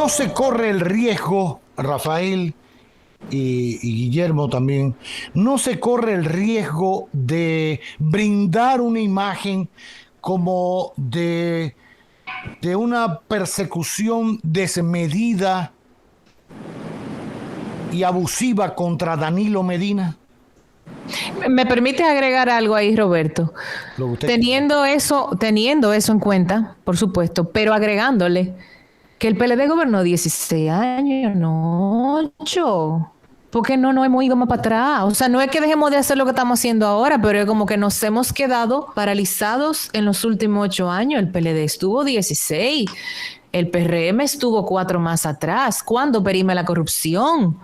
no se corre el riesgo, Rafael y Guillermo también, no se corre el riesgo de brindar una imagen como de una persecución desmedida y abusiva contra Danilo Medina? ¿Me permite agregar algo ahí, Roberto? Lo que usted Teniendo eso en cuenta, por supuesto, pero agregándole que el PLD gobernó 16 años, no 8. Porque no hemos ido más para atrás. O sea, no es que dejemos de hacer lo que estamos haciendo ahora, pero es como que nos hemos quedado paralizados en los últimos 8 años. El PLD estuvo 16. El PRM estuvo 4 más atrás. ¿Cuándo perime la corrupción?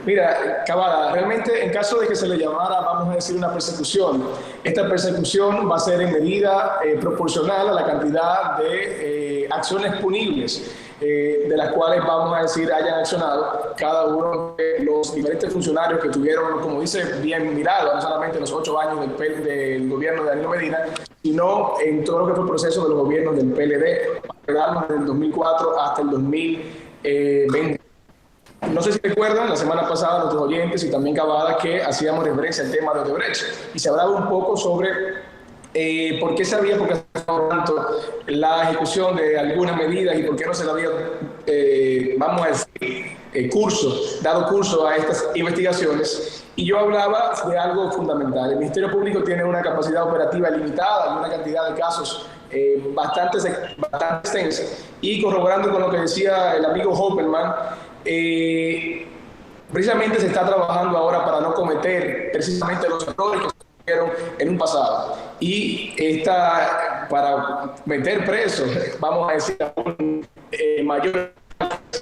Mira, Cavada, realmente en caso de que se le llamara, vamos a decir, una persecución, esta persecución va a ser en medida proporcional a la cantidad de acciones punibles de las cuales, vamos a decir, hayan accionado cada uno de los diferentes funcionarios que tuvieron, como dice, bien mirado, no solamente en los 8 años del gobierno de Danilo Medina, sino en todo lo que fue el proceso de los gobiernos del PLD, desde el 2004 hasta el 2020. No sé si recuerdan, la semana pasada nuestros oyentes y también Cavada que hacíamos referencia al tema de Odebrecht y se hablaba un poco sobre por qué se había procrastinado tanto la ejecución de algunas medidas y por qué no se le había, vamos a decir, dado curso a estas investigaciones. Y yo hablaba de algo fundamental. El Ministerio Público tiene una capacidad operativa limitada y una cantidad de casos bastante extensa. Y corroborando con lo que decía el amigo Hoppelman, precisamente se está trabajando ahora para no cometer precisamente los errores que se cometieron en un pasado y para meter presos, vamos a decir, a un mayor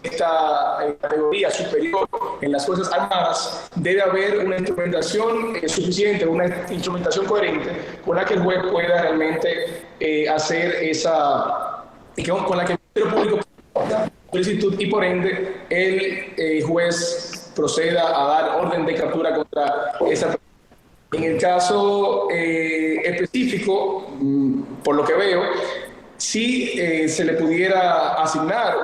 esta categoría superior en las Fuerzas Armadas, debe haber una instrumentación suficiente, una instrumentación coherente con la que el juez pueda realmente hacer esa, con la que el Ministerio Público solicitud y por ende el juez proceda a dar orden de captura contra esa persona. En el caso específico, por lo que veo, si se le pudiera asignar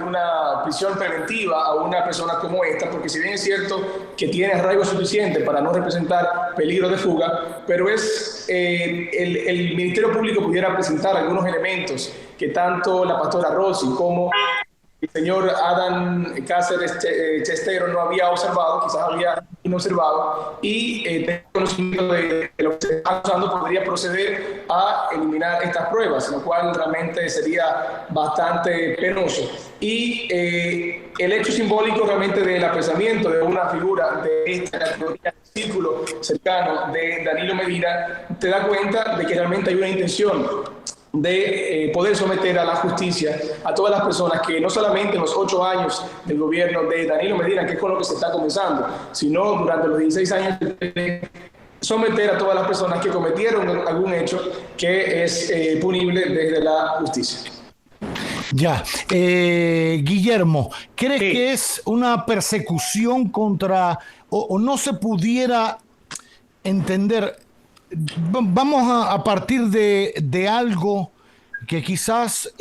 una prisión preventiva a una persona como esta, porque si bien es cierto que tiene arraigo suficiente para no representar peligro de fuga, pero el Ministerio Público pudiera presentar algunos elementos que tanto la pastora Rossi como el señor Adán Cáceres Chestero no había observado, quizás había inobservado, y tener conocimiento de lo que se está usando, podría proceder a eliminar estas pruebas, lo cual realmente sería bastante penoso. Y el hecho simbólico realmente del apresamiento de una figura de esta categoría, círculo cercano de Danilo Medina, te da cuenta de que realmente hay una intención de poder someter a la justicia a todas las personas que no solamente en los 8 años del gobierno de Danilo Medina, que es con lo que se está comenzando, sino durante los 16 años someter a todas las personas que cometieron algún hecho que es punible desde la justicia. Ya, Guillermo, ¿crees que es una persecución contra, o no se pudiera entender? Vamos a partir de algo que quizás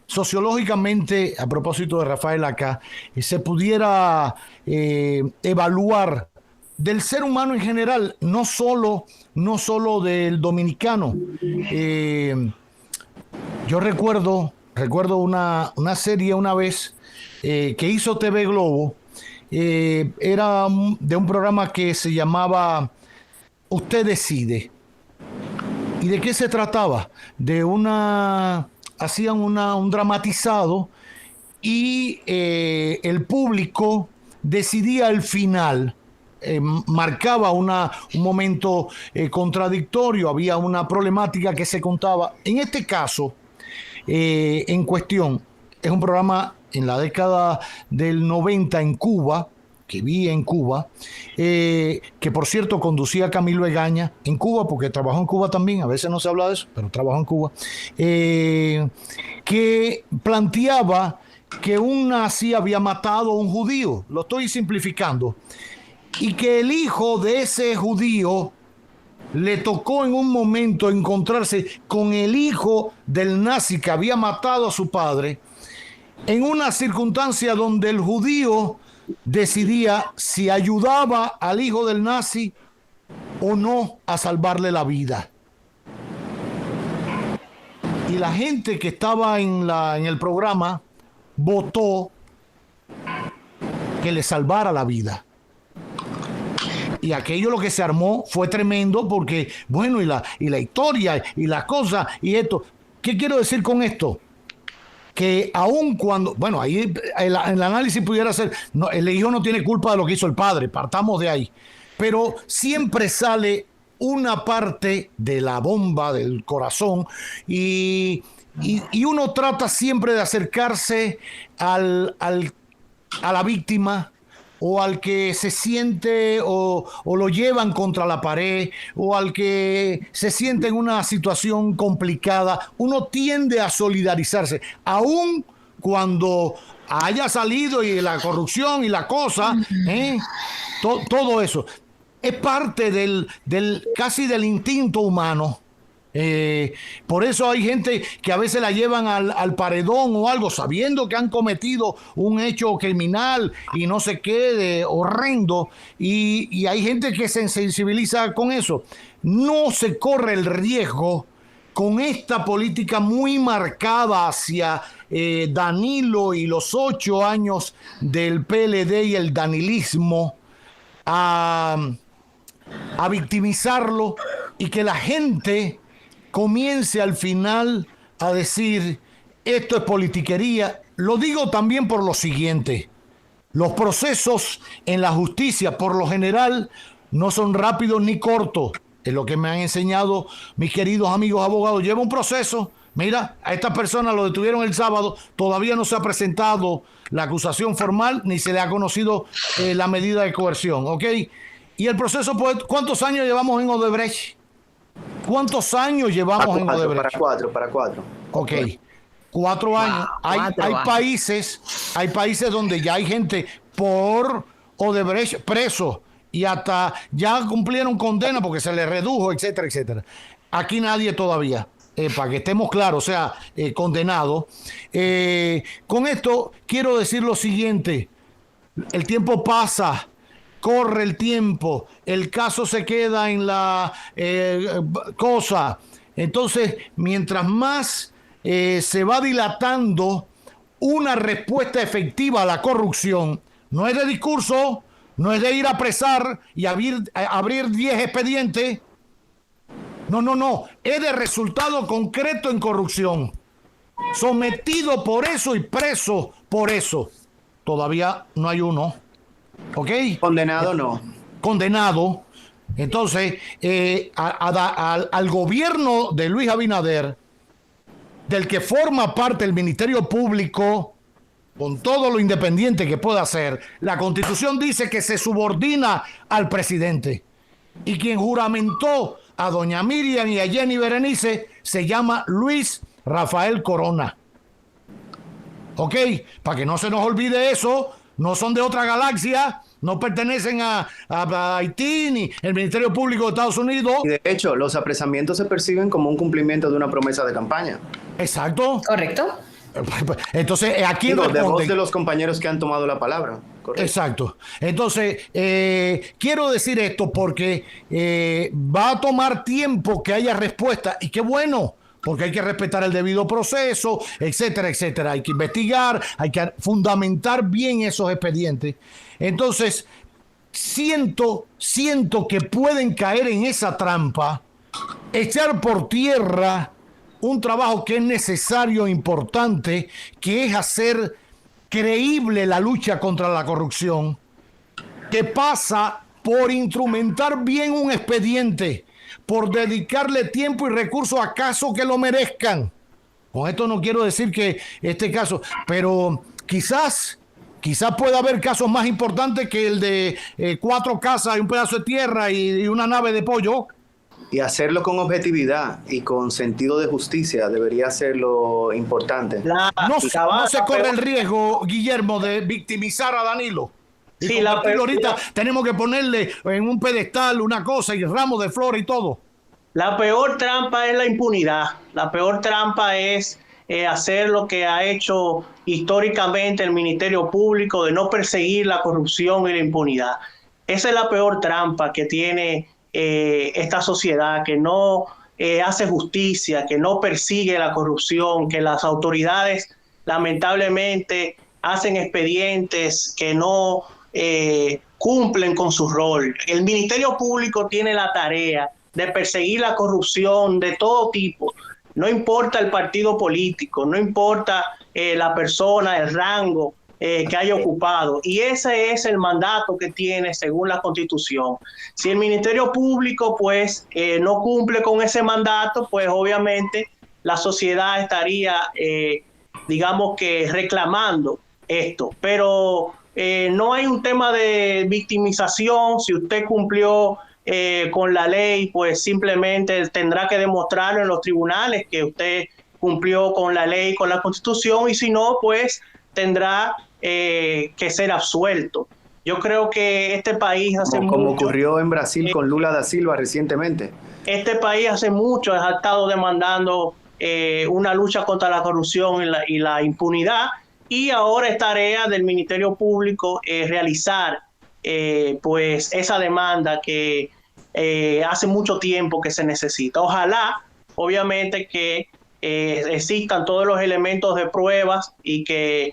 sociológicamente, a propósito de Rafael acá, se pudiera evaluar del ser humano en general, no solo del dominicano. Yo recuerdo una serie una vez que hizo TV Globo, era de un programa que se llamaba Usted Decide. ¿Y de qué se trataba? Hacían un dramatizado y el público decidía el final. Marcaba un momento contradictorio, había una problemática que se contaba. En este caso, en cuestión, es un programa en la década del 90 en Cuba, que vi en Cuba, que por cierto conducía Camilo Egaña en Cuba, porque trabajó en Cuba también, a veces no se habla de eso, pero trabajó en Cuba, que planteaba que un nazi había matado a un judío, lo estoy simplificando, y que el hijo de ese judío le tocó en un momento encontrarse con el hijo del nazi que había matado a su padre, en una circunstancia donde el judío decidía si ayudaba al hijo del nazi o no a salvarle la vida. Y la gente que estaba en el programa votó que le salvara la vida. Y aquello lo que se armó fue tremendo porque, bueno, y la historia y las cosas y esto. ¿Qué quiero decir con esto? Que aun cuando, bueno, ahí el análisis pudiera ser, no, el hijo no tiene culpa de lo que hizo el padre, partamos de ahí. Pero siempre sale una parte de la bomba del corazón y uno trata siempre de acercarse a la víctima o al que se siente o lo llevan contra la pared o al que se siente en una situación complicada. Uno tiende a solidarizarse, aun cuando haya salido y la corrupción y la cosa, todo eso. Es parte casi del instinto humano. Por eso hay gente que a veces la llevan al paredón o algo, sabiendo que han cometido un hecho criminal y no sé qué, de horrendo, y hay gente que se sensibiliza con eso. No se corre el riesgo con esta política muy marcada hacia Danilo y los 8 años del PLD y el danilismo a victimizarlo y que la gente comience al final a decir esto es politiquería. Lo digo también por lo siguiente: los procesos en la justicia por lo general no son rápidos ni cortos. Es lo que me han enseñado mis queridos amigos abogados. Lleva un proceso. Mira, a esta persona lo detuvieron el sábado, todavía no se ha presentado la acusación formal ni se le ha conocido la medida de coerción, ¿ok? Y el proceso, pues, ¿cuántos años llevamos en Odebrecht? ¿Cuántos años llevamos en Odebrecht? Para cuatro. Ok, 4 años. Hay países donde ya hay gente por Odebrecht preso y hasta ya cumplieron condena porque se les redujo, etcétera, etcétera. Aquí nadie todavía. Para que estemos claros, o sea, condenado. Con esto quiero decir lo siguiente: el tiempo pasa, corre el tiempo, el caso se queda en la cosa. Entonces, mientras más se va dilatando una respuesta efectiva a la corrupción, no es de discurso, no es de ir a apresar y abrir 10 expedientes. No, es de resultado concreto en corrupción. Sometido por eso y preso por eso. Todavía no hay uno. ¿Ok? Condenado no. Condenado. Entonces, al gobierno de Luis Abinader, del que forma parte el Ministerio Público, con todo lo independiente que pueda hacer, la Constitución dice que se subordina al presidente. Y quien juramentó a doña Miriam y a Jenny Berenice se llama Luis Rafael Corona. ¿Ok? Para que no se nos olvide eso, no son de otra galaxia, no pertenecen a Haití ni el Ministerio Público de Estados Unidos. Y de hecho, los apresamientos se perciben como un cumplimiento de una promesa de campaña. Exacto. Correcto. Entonces, aquí de voz de los compañeros que han tomado la palabra. Correcto. Exacto. Entonces, quiero decir esto porque va a tomar tiempo que haya respuesta, y qué bueno, porque hay que respetar el debido proceso, etcétera, etcétera. Hay que investigar, hay que fundamentar bien esos expedientes. Entonces, siento que pueden caer en esa trampa, echar por tierra un trabajo que es necesario e importante, que es hacer creíble la lucha contra la corrupción, que pasa por instrumentar bien un expediente, por dedicarle tiempo y recursos a casos que lo merezcan. Con esto no quiero decir que este caso, pero quizás pueda haber casos más importantes que el de 4 casas y un pedazo de tierra y una nave de pollo. Y hacerlo con objetividad y con sentido de justicia debería ser lo importante. No se corre el riesgo, Guillermo, de victimizar a Danilo. Y sí, ahorita tenemos que ponerle en un pedestal una cosa y ramos de flores y todo. La peor trampa es la impunidad. La peor trampa es hacer lo que ha hecho históricamente el Ministerio Público, de no perseguir la corrupción y la impunidad. Esa es la peor trampa que tiene esta sociedad, que no hace justicia, que no persigue la corrupción, que las autoridades lamentablemente hacen expedientes que no cumplen con su rol. El Ministerio Público tiene la tarea de perseguir la corrupción de todo tipo, no importa el partido político, no importa la persona, el rango que haya ocupado, y ese es el mandato que tiene según la Constitución. Si el Ministerio Público pues no cumple con ese mandato, pues obviamente la sociedad estaría digamos que reclamando esto, pero no hay un tema de victimización. Si usted cumplió con la ley, pues simplemente tendrá que demostrarlo en los tribunales que usted cumplió con la ley, con la Constitución, y si no, pues tendrá que ser absuelto. Yo creo que este país hace mucho... Como ocurrió en Brasil con Lula da Silva recientemente. Este país hace mucho ha estado demandando una lucha contra la corrupción y la impunidad, y ahora es tarea del Ministerio Público realizar pues esa demanda que hace mucho tiempo que se necesita. Ojalá, obviamente, que existan todos los elementos de pruebas y que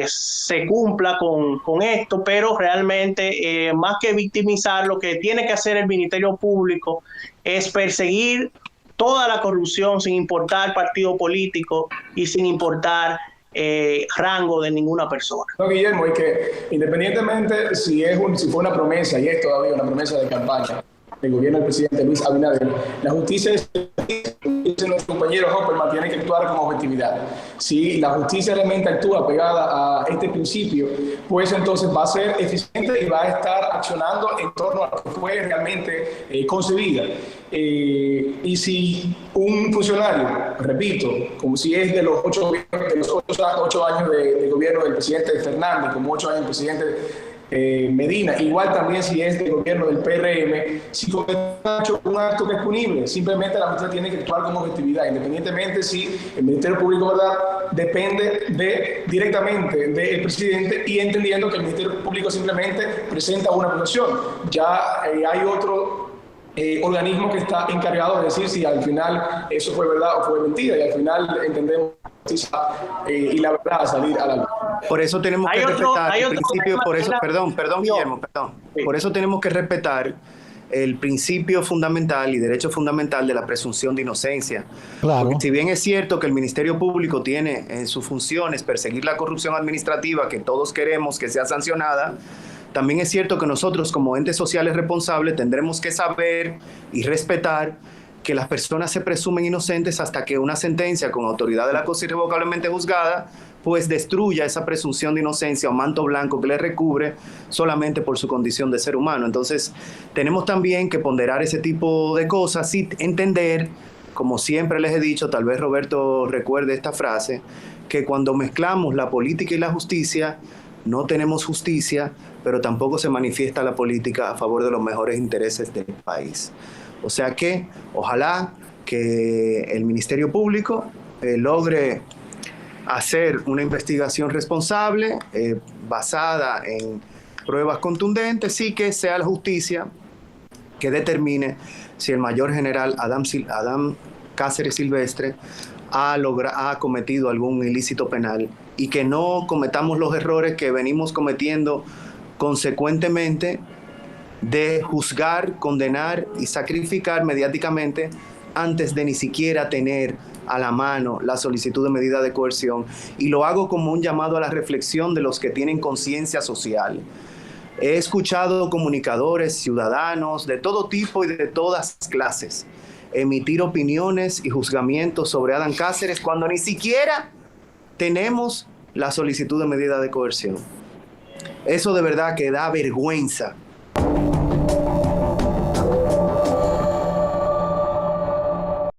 se cumpla con esto, pero realmente más que victimizar, lo que tiene que hacer el Ministerio Público es perseguir toda la corrupción sin importar partido político y sin importar rango de ninguna persona. No, Guillermo, es que independientemente si fue una promesa, y es todavía una promesa de campaña del gobierno del presidente Luis Abinader, la justicia dice nuestro compañero Hopperman, tiene que actuar con objetividad. Si la justicia realmente actúa pegada a este principio, pues entonces va a ser eficiente y va a estar accionando en torno a lo que fue realmente concebida. Y si un funcionario, repito, como si es de los 8 años de gobierno del presidente Fernández, como 8 años del presidente Medina, igual también si es del gobierno del PRM, si comete un acto que es punible, simplemente la justicia tiene que actuar con objetividad, independientemente si el Ministerio Público, ¿verdad?, depende directamente del presidente, y entendiendo que el Ministerio Público simplemente presenta una acusación. Ya hay otro organismo que está encargado de decir si al final eso fue verdad o fue mentira, y al final entendemos y la verdad a salir a la luz. Por eso tenemos que respetar el principio, perdón, Guillermo, Sí. Por eso tenemos que respetar el principio fundamental y derecho fundamental de la presunción de inocencia. Claro. Porque si bien es cierto que el Ministerio Público tiene en sus funciones perseguir la corrupción administrativa, que todos queremos que sea sancionada, también es cierto que nosotros como entes sociales responsables tendremos que saber y respetar que las personas se presumen inocentes hasta que una sentencia con autoridad de la cosa irrevocablemente juzgada pues destruya esa presunción de inocencia o manto blanco que le recubre solamente por su condición de ser humano. Entonces tenemos también que ponderar ese tipo de cosas y entender, como siempre les he dicho, tal vez Roberto recuerde esta frase, que cuando mezclamos la política y la justicia no tenemos justicia, pero tampoco se manifiesta la política a favor de los mejores intereses del país. O sea que ojalá que el Ministerio Público logre hacer una investigación responsable basada en pruebas contundentes, y que sea la justicia que determine si el mayor general Adán Cáceres Silvestre ha cometido algún ilícito penal, y que no cometamos los errores que venimos cometiendo consecuentemente de juzgar, condenar y sacrificar mediáticamente antes de ni siquiera tener a la mano la solicitud de medida de coerción. Y lo hago como un llamado a la reflexión de los que tienen conciencia social. He escuchado comunicadores, ciudadanos de todo tipo y de todas clases emitir opiniones y juzgamientos sobre Adán Cáceres cuando ni siquiera tenemos la solicitud de medida de coerción. Eso de verdad que da vergüenza